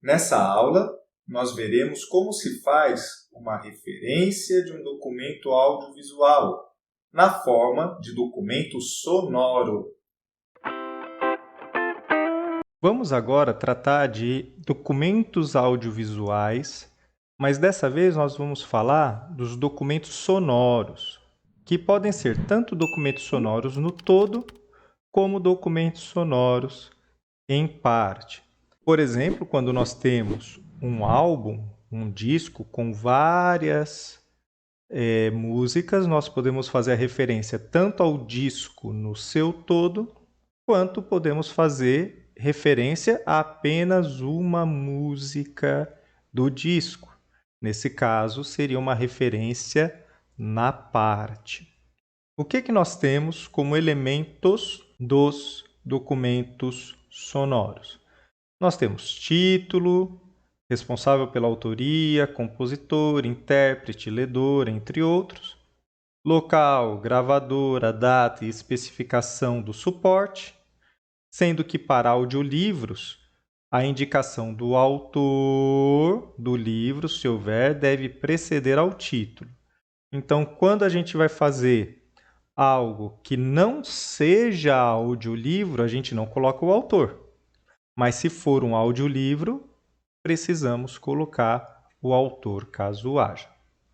Nessa aula, nós veremos como se faz uma referência de um documento audiovisual na forma de documento sonoro. Vamos agora tratar de documentos audiovisuais, mas dessa vez nós vamos falar dos documentos sonoros, que podem ser tanto documentos sonoros no todo, como documentos sonoros em parte. Por exemplo, quando nós temos um álbum, um disco com várias músicas, nós podemos fazer a referência tanto ao disco no seu todo, quanto podemos fazer referência a apenas uma música do disco. Nesse caso, seria uma referência na parte. O que nós temos como elementos dos documentos sonoros? Nós temos título, responsável pela autoria, compositor, intérprete, ledor, entre outros. Local, gravadora, data e especificação do suporte, sendo que para audiolivros, a indicação do autor do livro, se houver, deve preceder ao título. Então, quando a gente vai fazer algo que não seja audiolivro, a gente não coloca o autor. Mas se for um audiolivro, precisamos colocar o autor, caso haja.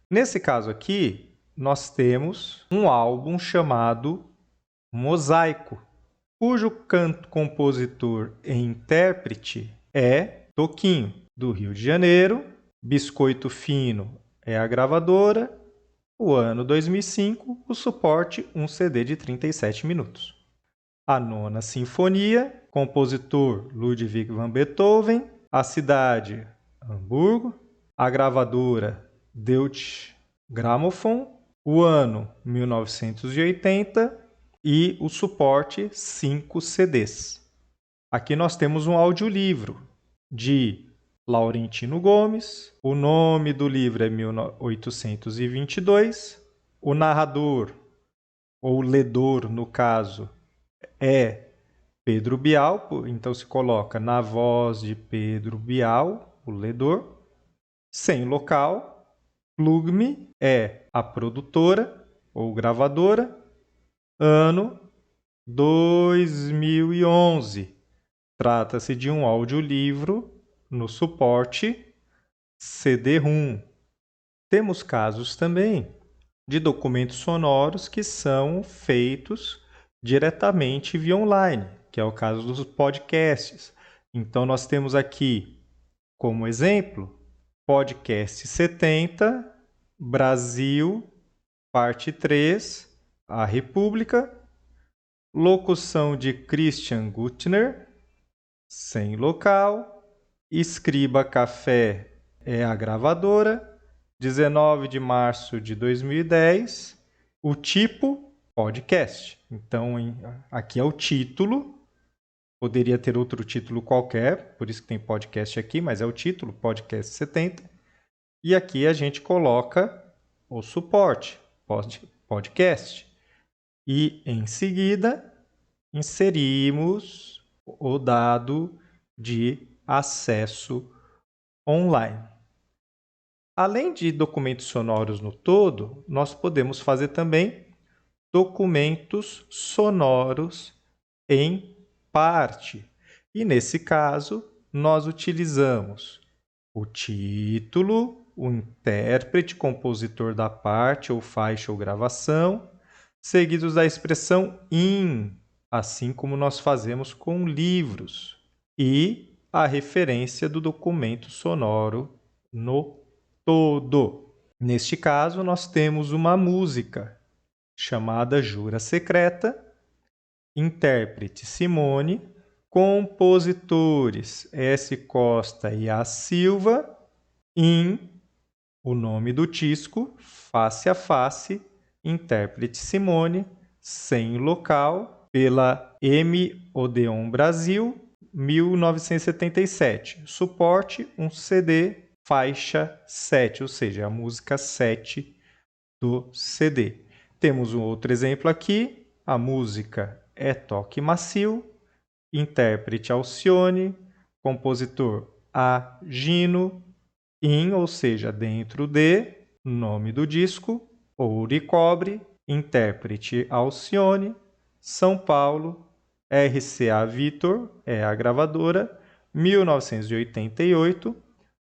Nesse caso aqui, nós temos um álbum chamado Mosaico, cujo compositor e intérprete é Toquinho, do Rio de Janeiro. Biscoito Fino é a gravadora. O ano 2005, o suporte, um CD de 37 minutos. A Nona Sinfonia, compositor Ludwig van Beethoven. A cidade, Hamburgo. A gravadora, Deutsche Grammophon. O ano, 1980. E o suporte, 5 CDs. Aqui nós temos um audiolivro de Laurentino Gomes. O nome do livro é 1822. O narrador, ou ledor, no caso, é Pedro Bial. Então se coloca na voz de Pedro Bial, o ledor. Sem local. Plugme é a produtora ou gravadora. Ano 2011. Trata-se de um audiolivro no suporte CD-ROM. Temos casos também de documentos sonoros que são feitos diretamente via online, que é o caso dos podcasts. Então, nós temos aqui, como exemplo, podcast 70, Brasil, parte 3, A República, locução de Christian Gutner, sem local. Escriba Café é a gravadora, 19 de março de 2010. O tipo, podcast. Então, aqui é o título. Poderia ter outro título qualquer, por isso que tem podcast aqui, mas é o título, podcast 70. E aqui a gente coloca o suporte, podcast. E, em seguida, inserimos o dado de acesso online. Além de documentos sonoros no todo, nós podemos fazer também documentos sonoros em parte. E, nesse caso, nós utilizamos o título, o intérprete, compositor da parte ou faixa ou gravação, seguidos da expressão in, assim como nós fazemos com livros, e a referência do documento sonoro no todo. Neste caso, nós temos uma música chamada Jura Secreta, intérprete Simone, compositores S. Costa e A. Silva, o nome do disco, Face a Face, intérprete Simone, sem local, pela M. Odeon Brasil, 1977. Suporte, um CD, faixa 7, ou seja, a música 7 do CD. Temos um outro exemplo aqui, a música é Toque Macio, intérprete Alcione, compositor a Gino, in, ou seja, dentro de, nome do disco, Ouro e Cobre, intérprete Alcione, São Paulo, RCA Victor, é a gravadora, 1988,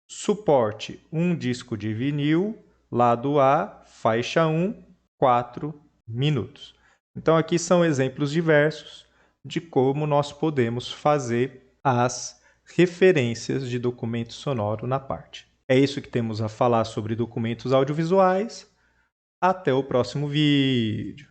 suporte, um disco de vinil, lado A, faixa 1, 4 minutos. Então, aqui são exemplos diversos de como nós podemos fazer as referências de documento sonoro na parte. É isso que temos a falar sobre documentos audiovisuais. Até o próximo vídeo.